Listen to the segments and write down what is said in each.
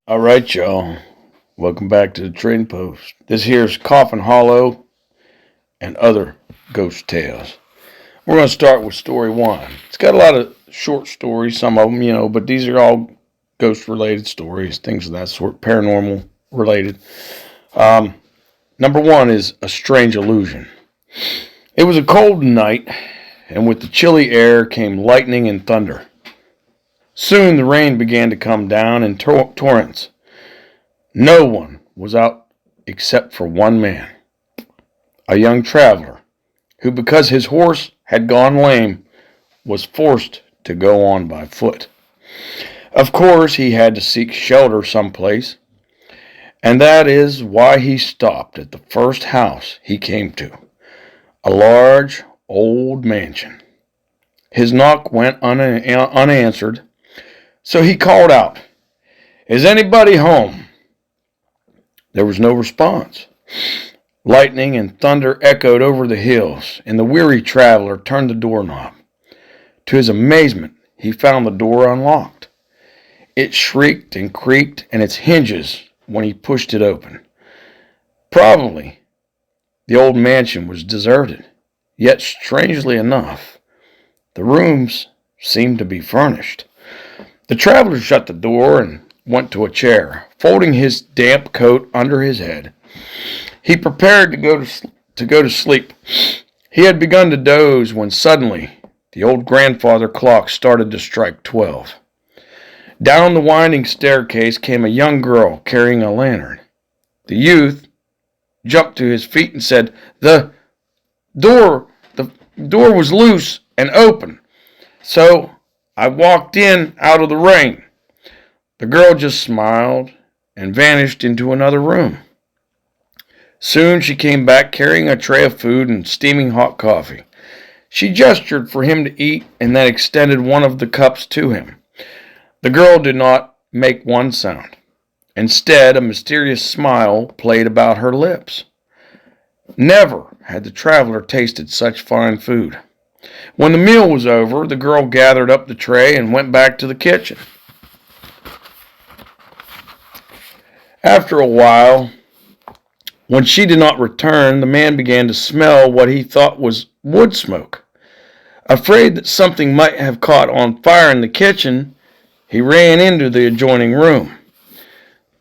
All right, y'all. Welcome back to the Trading Post. This here's Coffin Hollow and other ghost tales. We're going to start with story one. It's got a lot of short stories, some of them, but these are all ghost-related stories, things of that sort, paranormal related. Number one is a strange illusion. It was a cold night, and with the chilly air came lightning and thunder. Soon the rain began to come down in torrents. No one was out except for one man, a young traveler, who, because his horse had gone lame, was forced to go on by foot. Of course, he had to seek shelter someplace, and that is why he stopped at the first house he came to, a large old mansion. His knock went unanswered, so he called out, "Is anybody home?" There was no response. Lightning and thunder echoed over the hills, and the weary traveler turned the doorknob. To his amazement, he found the door unlocked. It shrieked and creaked in its hinges when he pushed it open. Probably the old mansion was deserted, yet strangely enough, the rooms seemed to be furnished. The traveler shut the door and went to a chair, folding his damp coat under his head. He prepared to go to sleep. He had begun to doze when suddenly the old grandfather clock started to strike 12. Down the winding staircase came a young girl carrying a lantern. The youth jumped to his feet and said, The door was loose and open, so I walked in out of the rain." The girl just smiled and vanished into another room. Soon she came back carrying a tray of food and steaming hot coffee. She gestured for him to eat and then extended one of the cups to him. The girl did not make one sound. Instead, a mysterious smile played about her lips. Never had the traveler tasted such fine food. When the meal was over, the girl gathered up the tray and went back to the kitchen. After a while, when she did not return, the man began to smell what he thought was wood smoke. Afraid that something might have caught on fire in the kitchen, he ran into the adjoining room.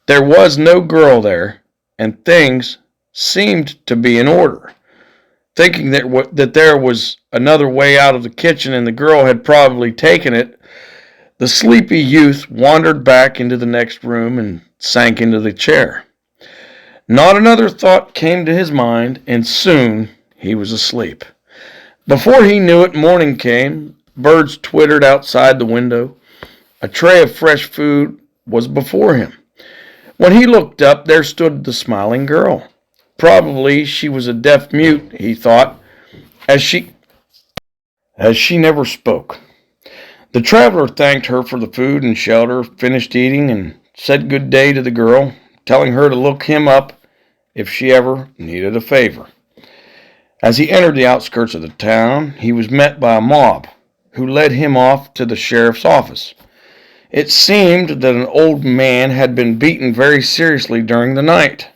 There was no girl there, and things seemed to be in order. Thinking that there was another way out of the kitchen and the girl had probably taken it, the sleepy youth wandered back into the next room and sank into the chair. Not another thought came to his mind, and soon he was asleep. Before he knew it, morning came. Birds twittered outside the window. A tray of fresh food was before him. When he looked up, there stood the smiling girl. Probably she was a deaf mute, he thought, as she never spoke. The traveler thanked her for the food and shelter, finished eating, and said good day to the girl, telling her to look him up if she ever needed a favor. As he entered the outskirts of the town, he was met by a mob, who led him off to the sheriff's office. It seemed that an old man had been beaten very seriously during the night.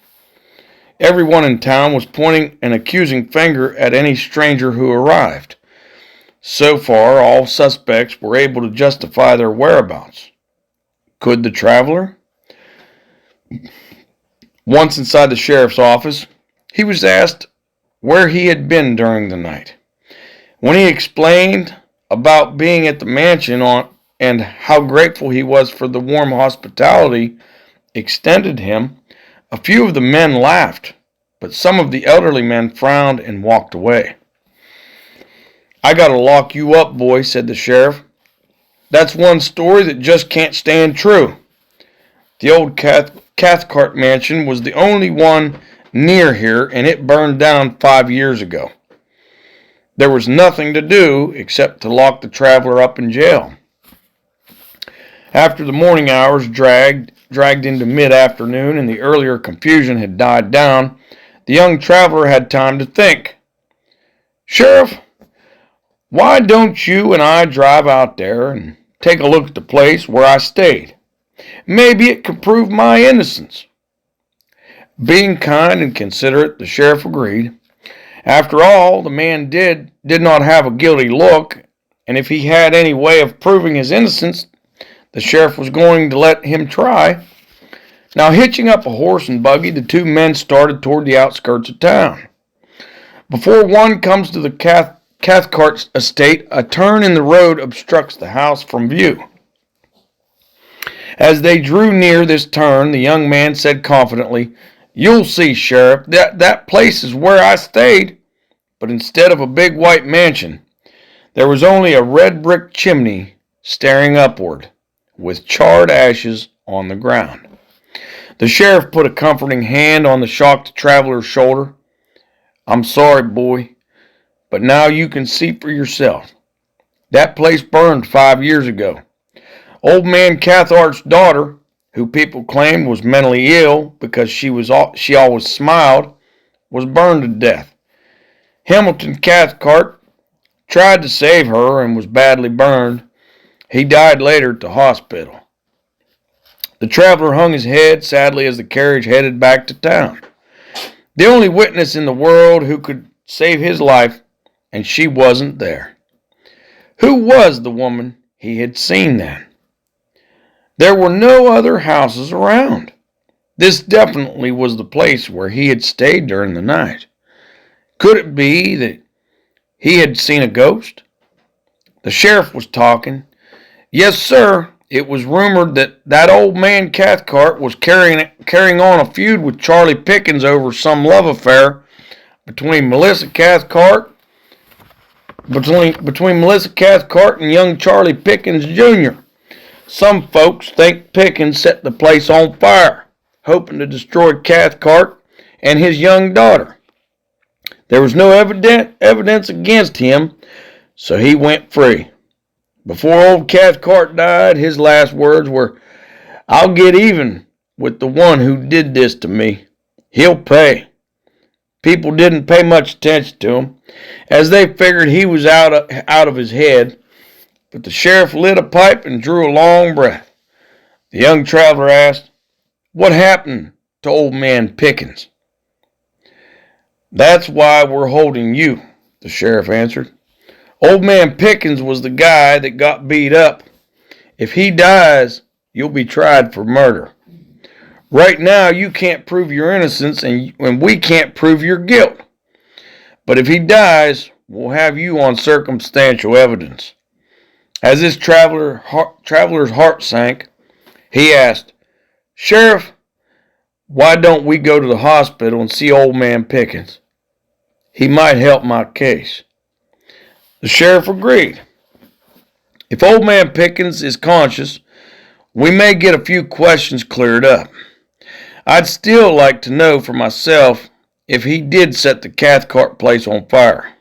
Everyone in town was pointing an accusing finger at any stranger who arrived. So far, all suspects were able to justify their whereabouts. Could the traveler? Once inside the sheriff's office, he was asked where he had been during the night. When he explained about being at the mansion and how grateful he was for the warm hospitality extended him, a few of the men laughed, but some of the elderly men frowned and walked away. "I gotta lock you up, boy," said the sheriff. "That's one story that just can't stand true. The old Cathcart mansion was the only one near here, and it burned down 5 years ago. There was nothing to do except to lock the traveler up in jail." After the morning hours dragged into mid-afternoon and the earlier confusion had died down, the young traveler had time to think. "Sheriff, why don't you and I drive out there and take a look at the place where I stayed? Maybe it could prove my innocence." Being kind and considerate, the sheriff agreed. After all, the man did not have a guilty look, and if he had any way of proving his innocence, the sheriff was going to let him try. Now, hitching up a horse and buggy, the two men started toward the outskirts of town. Before one comes to the Cathcart estate, a turn in the road obstructs the house from view. As they drew near this turn, the young man said confidently, "You'll see, Sheriff, that place is where I stayed." But instead of a big white mansion, there was only a red brick chimney staring upward, with charred ashes on the ground. The sheriff put a comforting hand on the shocked traveler's shoulder. "I'm sorry, boy, but now you can see for yourself. That place burned 5 years ago. Old man Cathcart's daughter, who people claimed was mentally ill because she always smiled, was burned to death. Hamilton Cathcart tried to save her and was badly burned. He died later at the hospital." The traveler hung his head sadly as the carriage headed back to town. The only witness in the world who could save his life, and she wasn't there. Who was the woman he had seen then? There were no other houses around. This definitely was the place where he had stayed during the night. Could it be that he had seen a ghost? The sheriff was talking. "Yes, sir. It was rumored that old man Cathcart was carrying on a feud with Charlie Pickens over some love affair between Melissa Cathcart and young Charlie Pickens Jr. Some folks think Pickens set the place on fire, hoping to destroy Cathcart and his young daughter. There was no evidence against him, so he went free. Before old Cathcart died, his last words were, 'I'll get even with the one who did this to me. He'll pay.' People didn't pay much attention to him, as they figured he was out of his head, but the sheriff lit a pipe and drew a long breath. The young traveler asked, 'What happened to old man Pickens?' 'That's why we're holding you,' the sheriff answered. 'Old man Pickens was the guy that got beat up. If he dies, you'll be tried for murder. Right now, you can't prove your innocence, and we can't prove your guilt. But if he dies, we'll have you on circumstantial evidence.' As this traveler's heart sank, he asked, 'Sheriff, why don't we go to the hospital and see old man Pickens? He might help my case.' The sheriff agreed. 'If old man Pickens is conscious, we may get a few questions cleared up. I'd still like to know for myself if he did set the Cathcart place on fire.'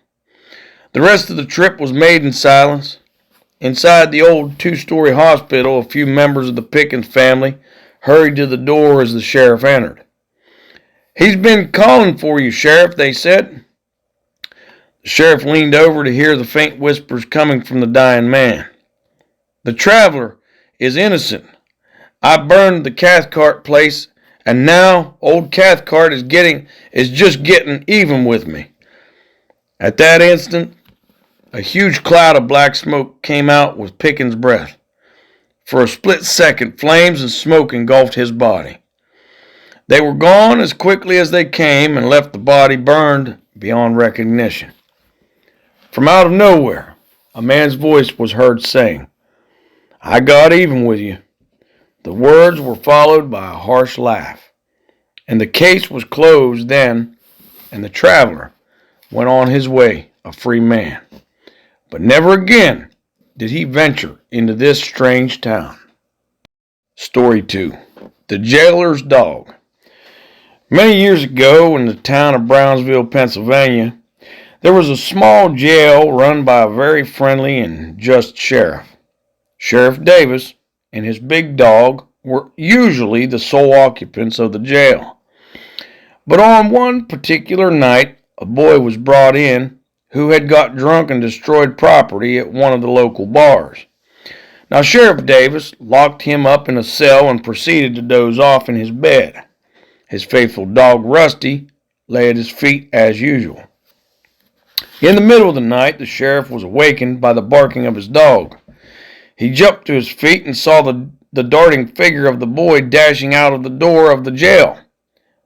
The rest of the trip was made in silence. Inside the old 2-story hospital, a few members of the Pickens family hurried to the door as the sheriff entered. 'He's been calling for you, Sheriff,' they said. The sheriff leaned over to hear the faint whispers coming from the dying man. 'The traveler is innocent. I burned the Cathcart place, and now old Cathcart is just getting even with me.' At that instant, a huge cloud of black smoke came out with Pickens' breath. For a split second, flames and smoke engulfed his body. They were gone as quickly as they came and left the body burned beyond recognition. From out of nowhere, a man's voice was heard saying, 'I got even with you.' The words were followed by a harsh laugh, and the case was closed then, and the traveler went on his way a free man. But never again did he venture into this strange town. Story 2. The Jailer's Dog. Many years ago, in the town of Brownsville, Pennsylvania, there was a small jail run by a very friendly and just sheriff. Sheriff Davis and his big dog were usually the sole occupants of the jail. But on one particular night, a boy was brought in who had got drunk and destroyed property at one of the local bars. Now, Sheriff Davis locked him up in a cell and proceeded to doze off in his bed. His faithful dog, Rusty, lay at his feet as usual. In the middle of the night, the sheriff was awakened by the barking of his dog. He jumped to his feet and saw the darting figure of the boy dashing out of the door of the jail.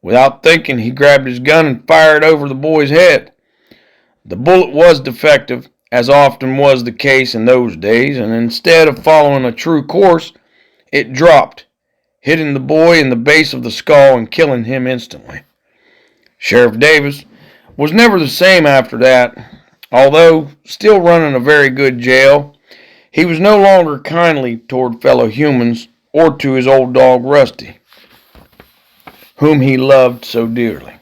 Without thinking, he grabbed his gun and fired over the boy's head. The bullet was defective, as often was the case in those days, and instead of following a true course, it dropped, hitting the boy in the base of the skull and killing him instantly. Sheriff Davis was never the same after that. Although still running a very good jail, he was no longer kindly toward fellow humans or to his old dog Rusty, whom he loved so dearly.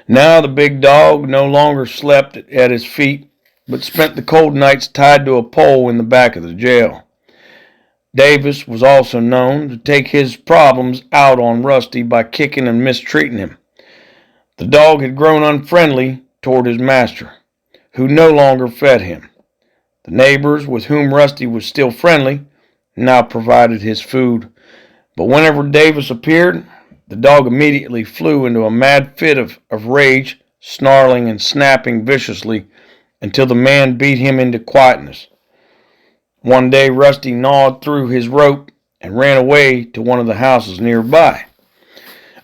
Now the big dog no longer slept at his feet, but spent the cold nights tied to a pole in the back of the jail. Davis was also known to take his problems out on Rusty by kicking and mistreating him. The dog had grown unfriendly toward his master, who no longer fed him. The neighbors with whom Rusty was still friendly now provided his food, but whenever Davis appeared, the dog immediately flew into a mad fit of rage, snarling and snapping viciously until the man beat him into quietness. One day Rusty gnawed through his rope and ran away to one of the houses nearby,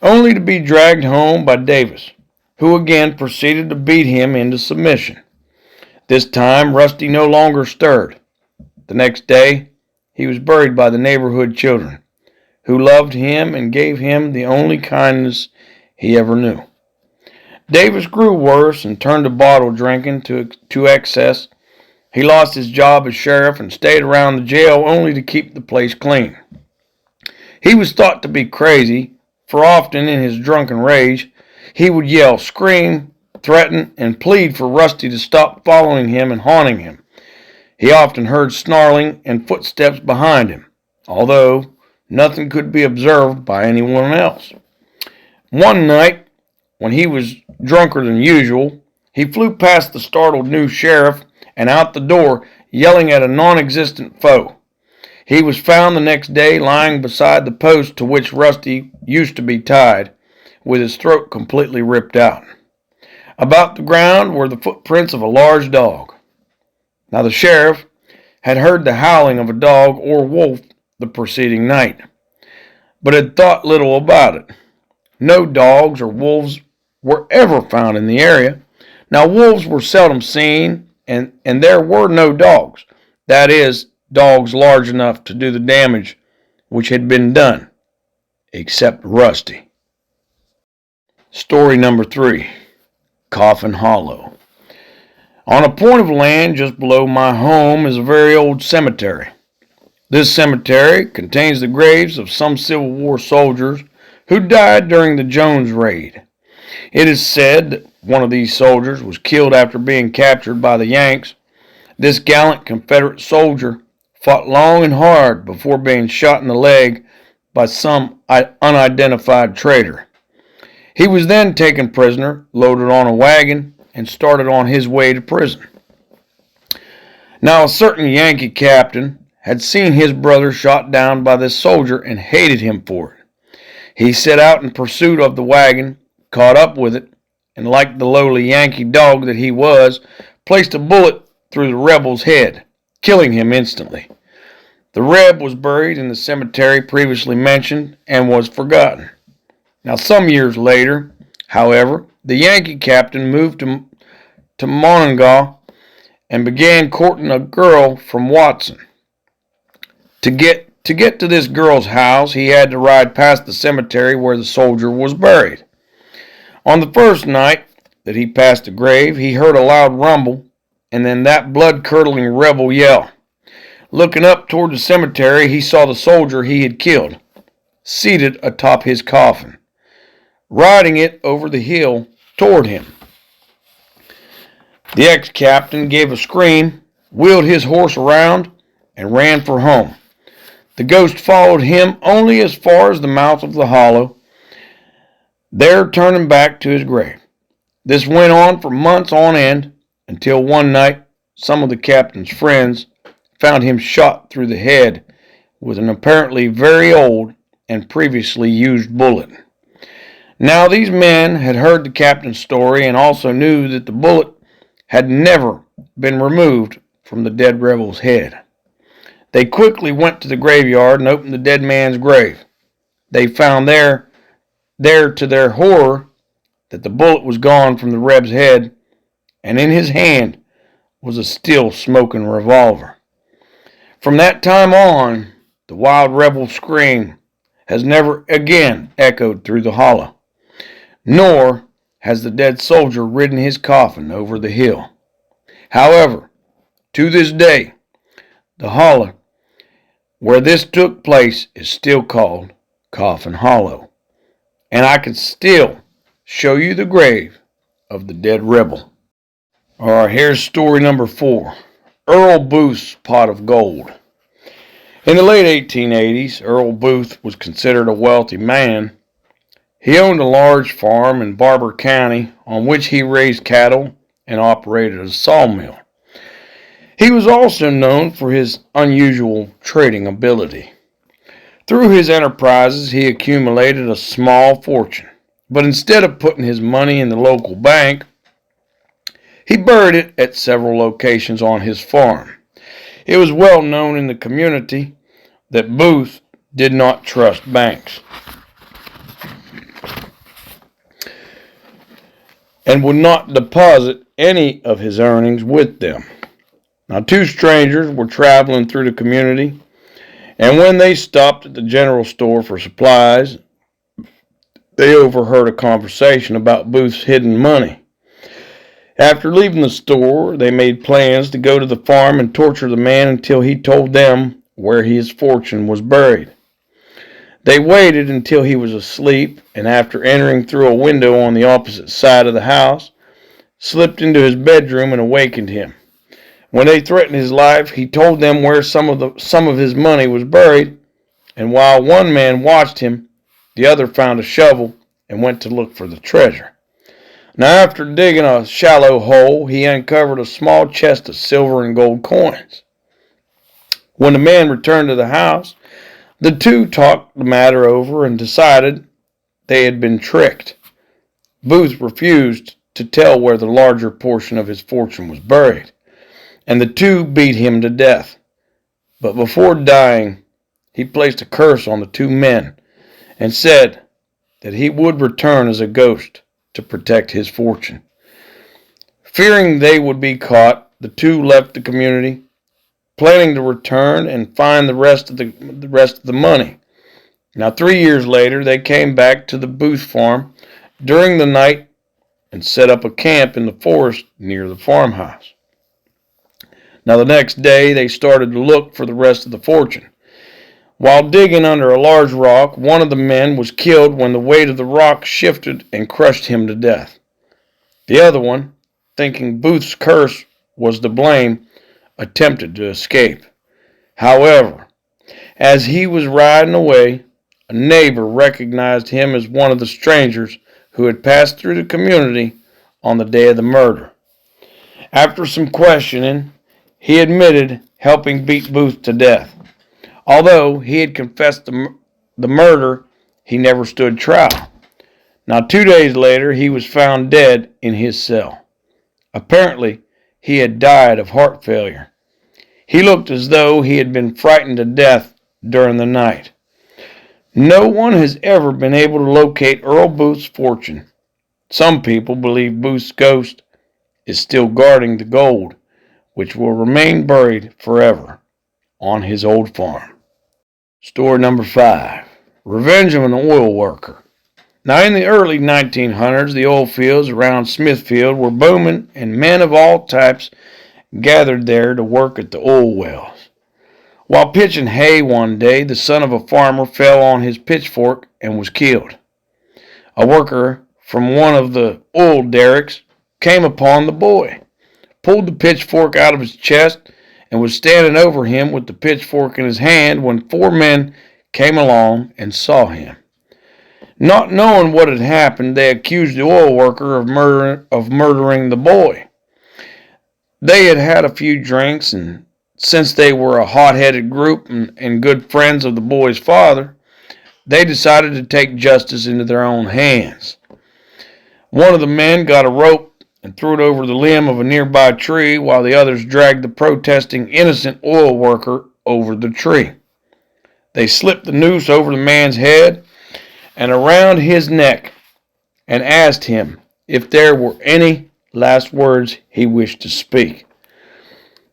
only to be dragged home by Davis, who again proceeded to beat him into submission. This time Rusty no longer stirred. The next day he was buried by the neighborhood children, who loved him and gave him the only kindness he ever knew. Davis grew worse and turned to bottle drinking to excess. He lost his job as sheriff and stayed around the jail only to keep the place clean. He was thought to be crazy, for often in his drunken rage, he would yell, scream, threaten, and plead for Rusty to stop following him and haunting him. He often heard snarling and footsteps behind him, although nothing could be observed by anyone else. One night, when he was drunker than usual, he flew past the startled new sheriff and out the door, yelling at a non-existent foe. He was found the next day lying beside the post to which Rusty used to be tied, with his throat completely ripped out. About the ground were the footprints of a large dog. Now the sheriff had heard the howling of a dog or wolf the preceding night, but had thought little about it. No dogs or wolves were ever found in the area. Now wolves were seldom seen, and there were no dogs. That is, dogs large enough to do the damage which had been done, except Rusty. Story number 3, Coffin Hollow. On a point of land just below my home is a very old cemetery. This cemetery contains the graves of some Civil War soldiers who died during the Jones raid. It is said that one of these soldiers was killed after being captured by the Yanks. This gallant Confederate soldier fought long and hard before being shot in the leg by some unidentified traitor. He was then taken prisoner, loaded on a wagon, and started on his way to prison. Now a certain Yankee captain had seen his brother shot down by this soldier and hated him for it. He set out in pursuit of the wagon, caught up with it, and like the lowly Yankee dog that he was, placed a bullet through the rebel's head, killing him instantly. The Reb was buried in the cemetery previously mentioned and was forgotten. Now some years later, however, the Yankee captain moved to Monongah and began courting a girl from Watson. To get to this girl's house, he had to ride past the cemetery where the soldier was buried. On the first night that he passed the grave, he heard a loud rumble and then that blood-curdling rebel yell. Looking up toward the cemetery, he saw the soldier he had killed, seated atop his coffin, riding it over the hill toward him. The ex-captain gave a scream, wheeled his horse around, and ran for home. The ghost followed him only as far as the mouth of the hollow, there turning back to his grave. This went on for months on end, until one night some of the captain's friends found him shot through the head with an apparently very old and previously used bullet. Now, these men had heard the captain's story and also knew that the bullet had never been removed from the dead rebel's head. They quickly went to the graveyard and opened the dead man's grave. They found there to their horror, that the bullet was gone from the Reb's head, and in his hand was a still smoking revolver. From that time on, the wild rebel scream has never again echoed through the hollow, nor has the dead soldier ridden his coffin over the hill. However, to this day, the hollow where this took place is still called Coffin Hollow, and I can still show you the grave of the dead rebel. All right, here's story number 4. Earl Booth's Pot of Gold. In the late 1880s, Earl Booth was considered a wealthy man. He owned a large farm in Barber County on which he raised cattle and operated a sawmill. He was also known for his unusual trading ability. Through his enterprises, he accumulated a small fortune, but instead of putting his money in the local bank, he buried it at several locations on his farm. It was well known in the community that Booth did not trust banks and would not deposit any of his earnings with them. Now, 2 strangers were traveling through the community, and when they stopped at the general store for supplies, they overheard a conversation about Booth's hidden money. After leaving the store, they made plans to go to the farm and torture the man until he told them where his fortune was buried. They waited until he was asleep, and after entering through a window on the opposite side of the house, slipped into his bedroom and awakened him. When they threatened his life, he told them where some of his money was buried, and while one man watched him, the other found a shovel and went to look for the treasure. Now, after digging a shallow hole, he uncovered a small chest of silver and gold coins. When the man returned to the house, the 2 talked the matter over and decided they had been tricked. Booth refused to tell where the larger portion of his fortune was buried, and the 2 beat him to death. But before dying, he placed a curse on the 2 men and said that he would return as a ghost to protect his fortune. Fearing they would be caught, the 2 left the community, planning to return and find the rest of the money. Now, 3 years later, they came back to the Booth farm during the night and set up a camp in the forest near the farmhouse. Now, the next day, they started to look for the rest of the fortune. While digging under a large rock, one of the men was killed when the weight of the rock shifted and crushed him to death. The other one, thinking Booth's curse was to blame, attempted to escape. However, as he was riding away, a neighbor recognized him as one of the strangers who had passed through the community on the day of the murder. After some questioning, he admitted helping beat Booth to death. Although he had confessed the murder, he never stood trial. Now, 2 days later, he was found dead in his cell. Apparently, he had died of heart failure. He looked as though he had been frightened to death during the night. No one has ever been able to locate Earl Booth's fortune. Some people believe Booth's ghost is still guarding the gold, which will remain buried forever on his old farm. Story number 5. Revenge of an Oil Worker. Now, in the early 1900s, the oil fields around Smithfield were booming, and men of all types gathered there to work at the oil wells. While pitching hay one day, the son of a farmer fell on his pitchfork and was killed. A worker from one of the oil derricks came upon the boy, pulled the pitchfork out of his chest, and was standing over him with the pitchfork in his hand when 4 men came along and saw him. Not knowing what had happened, they accused the oil worker of murdering the boy. They had had a few drinks, and since they were a hot-headed group and good friends of the boy's father, they decided to take justice into their own hands. One of the men got a rope and threw it over the limb of a nearby tree while the others dragged the protesting innocent oil worker over the tree. They slipped the noose over the man's head and around his neck and asked him if there were any last words he wished to speak.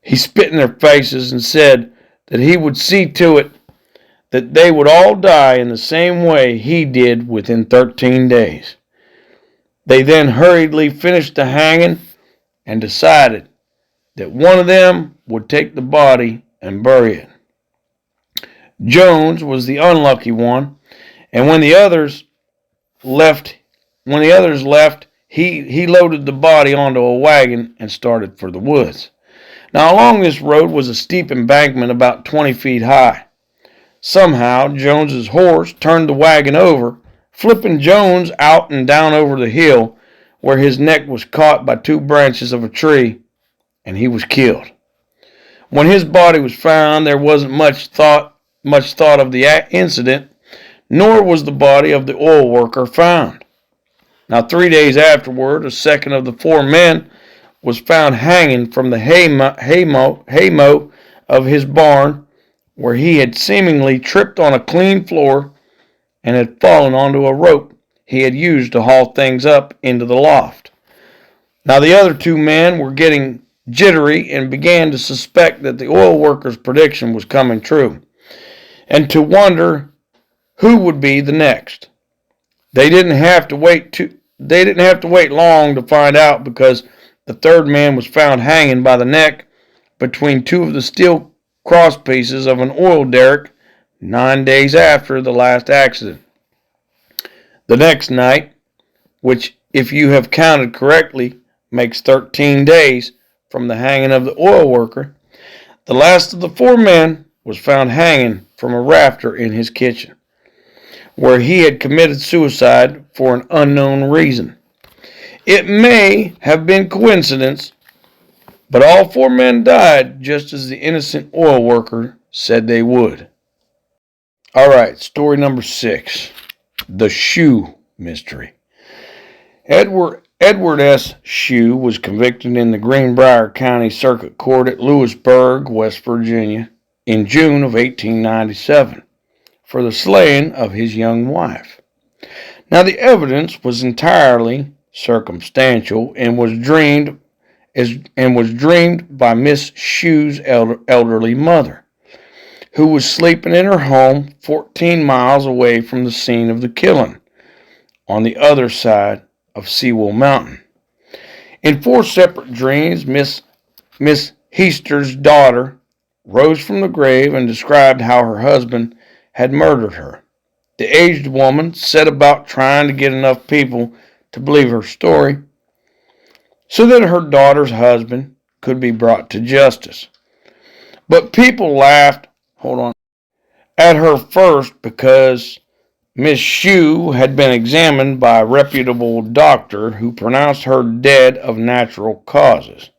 He spit in their faces and said that he would see to it that they would all die in the same way he did within 13 days. They then hurriedly finished the hanging and decided that one of them would take the body and bury it. Jones was the unlucky one, and when the others left, he loaded the body onto a wagon and started for the woods. Now, along this road was a steep embankment about 20 feet high. Somehow, Jones's horse turned the wagon over, flipping Jones out and down over the hill, where his neck was caught by two branches of a tree, and he was killed. When his body was found, there wasn't much thought of the incident, nor was the body of the oil worker found. Now, 3 days afterward, a second of the four men was found hanging from the haymow of his barn, where he had seemingly tripped on a clean floor and had fallen onto a rope he had used to haul things up into the loft. Now, the other two men were getting jittery and began to suspect that the oil worker's prediction was coming true, and to wonder who would be the next. They didn't have to wait long to find out, because the third man was found hanging by the neck between two of the steel cross pieces of an oil derrick 9 days after the last accident. The next night, which, if you have counted correctly, makes 13 days from the hanging of the oil worker, the last of the four men was found hanging from a rafter in his kitchen, where he had committed suicide for an unknown reason. It may have been coincidence, but all four men died just as the innocent oil worker said they would. All right, story number 6, the shoe mystery. Edward S. Shue was convicted in the Greenbrier County Circuit Court at Lewisburg, West Virginia, in June of 1897 for the slaying of his young wife. Now, the evidence was entirely circumstantial and was dreamed by Miss Shue's elderly mother, who was sleeping in her home 14 miles away from the scene of the killing, on the other side of Sewell Mountain. In 4 separate dreams, Miss Heaster's daughter rose from the grave and described how her husband had murdered her. The aged woman set about trying to get enough people to believe her story so that her daughter's husband could be brought to justice. But people laughed at her first, because Miss Shue had been examined by a reputable doctor who pronounced her dead of natural causes.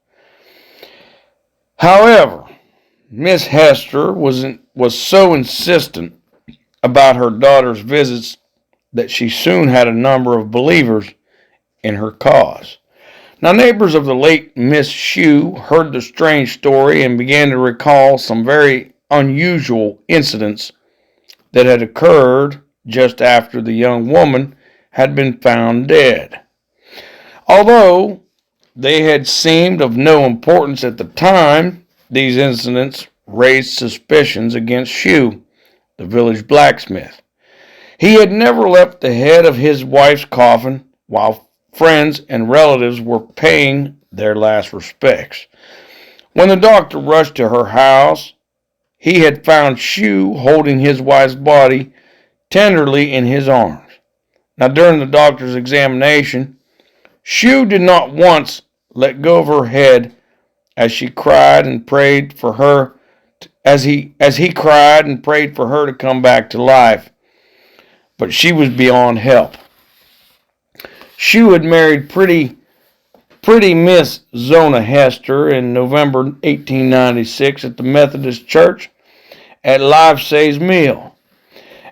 However, Miss Hester was so insistent about her daughter's visits that she soon had a number of believers in her cause. Now, neighbors of the late Miss Shue heard the strange story and began to recall some very unusual incidents that had occurred just after the young woman had been found dead. Although they had seemed of no importance at the time, these incidents raised suspicions against Shue, the village blacksmith. He had never left the head of his wife's coffin while friends and relatives were paying their last respects. When the doctor rushed to her house, he had found Shue holding his wife's body tenderly in his arms. Now, during the doctor's examination, Shue did not once let go of her head as he cried and prayed for her to come back to life, but she was beyond help. Shue had married pretty Pretty Miss Zona Hester in November 1896 at the Methodist Church at Livesay's Mill.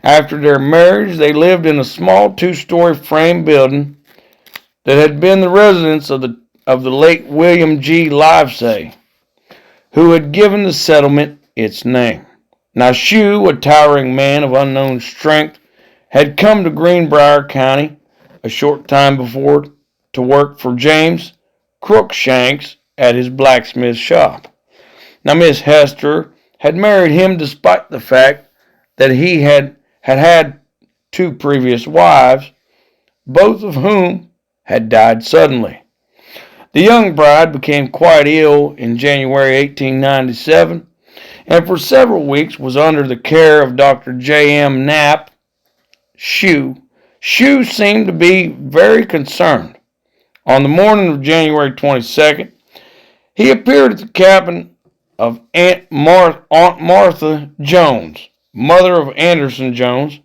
After their marriage, they lived in a small two-story frame building that had been the residence of the late William G. Livesay, who had given the settlement its name. Now Shue, a towering man of unknown strength, had come to Greenbrier County a short time before to work for James Crookshanks at his blacksmith shop. Now Miss Hester had married him despite the fact that he had two previous wives, both of whom had died suddenly. The young bride became quite ill in January 1897, and for several weeks was under the care of Dr. J.M. Knapp. Shue seemed to be very concerned. On the morning of January 22nd, he appeared at the cabin of Aunt Martha Jones, mother of Anderson Jones,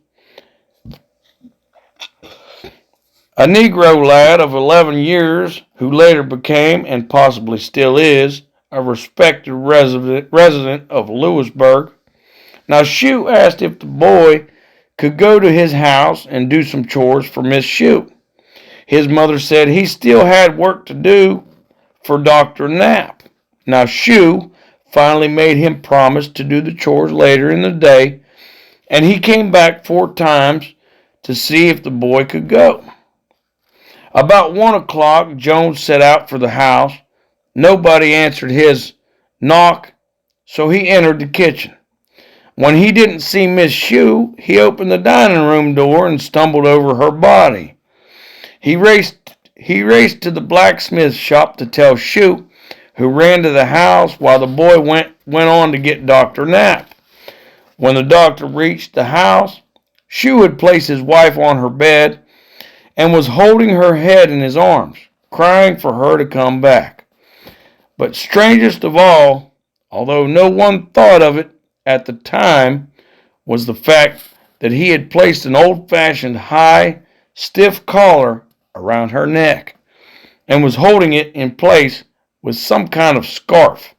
a Negro lad of 11 years who later became, and possibly still is, a respected resident of Lewisburg. Now Shue asked if the boy could go to his house and do some chores for Miss Shue. His mother said he still had work to do for Dr. Knapp. Now Shue finally made him promise to do the chores later in the day, and he came back 4 times to see if the boy could go. About 1 o'clock, Jones set out for the house. Nobody answered his knock, so he entered the kitchen. When he didn't see Miss Shue, he opened the dining room door and stumbled over her body. He raced to the blacksmith shop to tell Shue, who ran to the house while the boy went on to get Dr. Knapp. When the doctor reached the house, Shue had placed his wife on her bed and was holding her head in his arms, crying for her to come back. But strangest of all, although no one thought of it at the time, was the fact that he had placed an old-fashioned high, stiff collar around her neck and was holding it in place with some kind of scarf.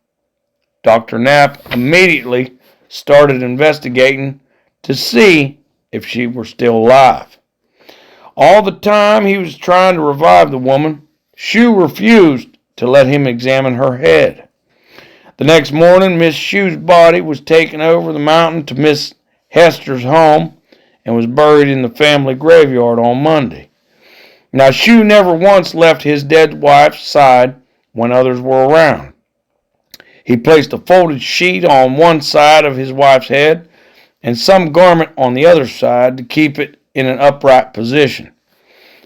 Dr. Knapp immediately started investigating to see if she were still alive. All the time he was trying to revive the woman, Shue refused to let him examine her head. The next morning, Miss Shue's body was taken over the mountain to Miss Hester's home and was buried in the family graveyard on Monday. Now, Shue never once left his dead wife's side when others were around. He placed a folded sheet on one side of his wife's head and some garment on the other side to keep it in an upright position.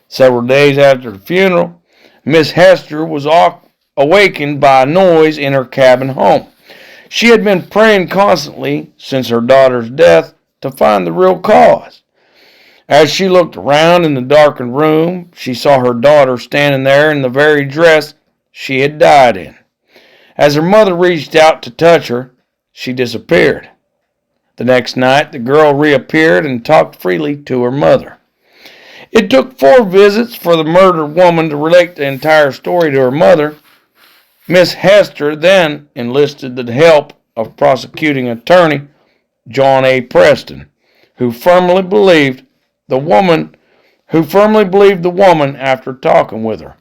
Several days after the funeral, Miss Hester was awakened by a noise in her cabin home. She had been praying constantly since her daughter's death to find the real cause. As she looked around in the darkened room, she saw her daughter standing there in the very dress she had died in. As her mother reached out to touch her, she disappeared. The next night, the girl reappeared and talked freely to her mother. It took 4 visits for the murdered woman to relate the entire story to her mother. Miss Hester then enlisted the help of prosecuting attorney John A. Preston, who firmly believed the woman after talking with her.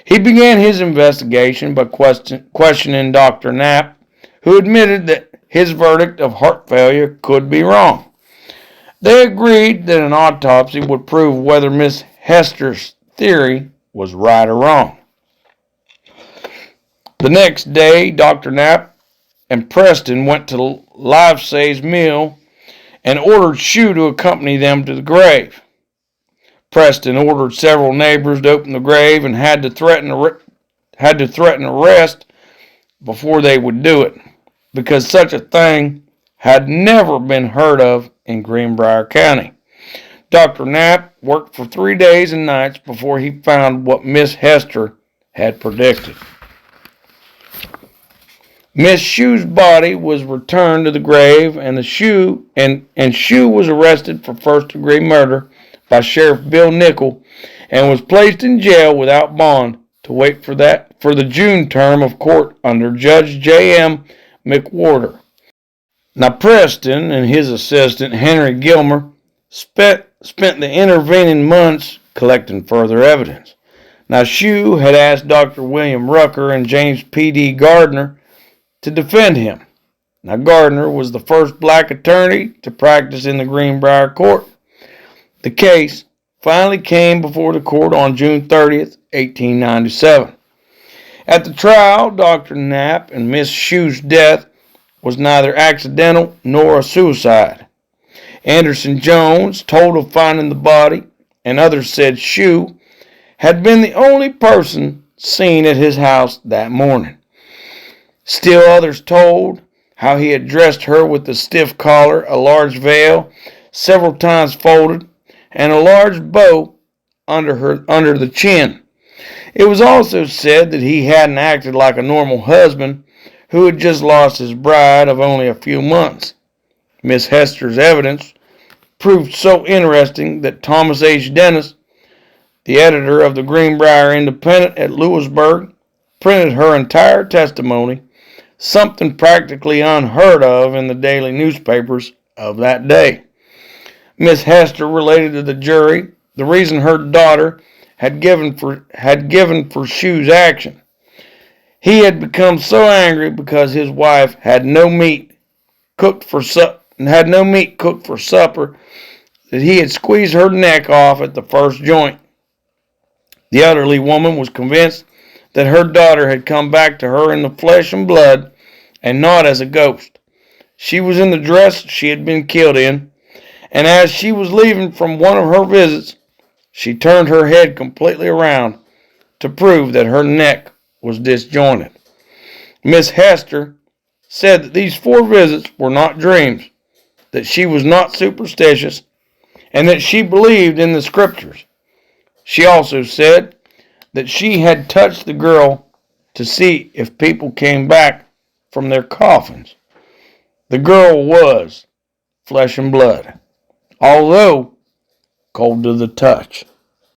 He began his investigation by questioning Dr. Knapp, who admitted that his verdict of heart failure could be wrong. They agreed that an autopsy would prove whether Miss Hester's theory was right or wrong. The next day, Dr. Knapp and Preston went to Livesay's mill and ordered Shue to accompany them to the grave. Preston ordered several neighbors to open the grave and had to threaten arrest before they would do it, because such a thing had never been heard of in Greenbrier County. Dr. Knapp worked for 3 days and nights before he found what Miss Hester had predicted. Miss Shue's body was returned to the grave, and Shue was arrested for first-degree murder by Sheriff Bill Nickel and was placed in jail without bond to wait for the June term of court under Judge J.M. McWhorter. Now Preston and his assistant Henry Gilmer spent the intervening months collecting further evidence. Now Shue had asked Dr. William Rucker and James P.D. Gardner to defend him. Now Gardner was the first black attorney to practice in the Greenbrier Court. The case finally came before the court on June 30th, 1897. At the trial, Dr. Knapp and Miss Shue's death was neither accidental nor a suicide. Anderson Jones told of finding the body, and others said Shue had been the only person seen at his house that morning. Still others told how he had dressed her with a stiff collar, a large veil, several times folded, and a large bow under the chin. It was also said that he hadn't acted like a normal husband who had just lost his bride of only a few months. Miss Hester's evidence proved so interesting that Thomas H. Dennis, the editor of the Greenbrier Independent at Lewisburg, printed her entire testimony, something practically unheard of in the daily newspapers of that day. Miss Hester related to the jury the reason her daughter had given for Shue's action. He had become so angry because his wife had no meat cooked for supper that he had squeezed her neck off at the first joint. The elderly woman was convinced that her daughter had come back to her in the flesh and blood and not as a ghost. She was in the dress she had been killed in, and as she was leaving from one of her visits, she turned her head completely around to prove that her neck was disjointed. Miss Hester said that these 4 visits were not dreams, that she was not superstitious, and that she believed in the scriptures. She also said that she had touched the girl to see if people came back from their coffins. The girl was flesh and blood, although cold to the touch.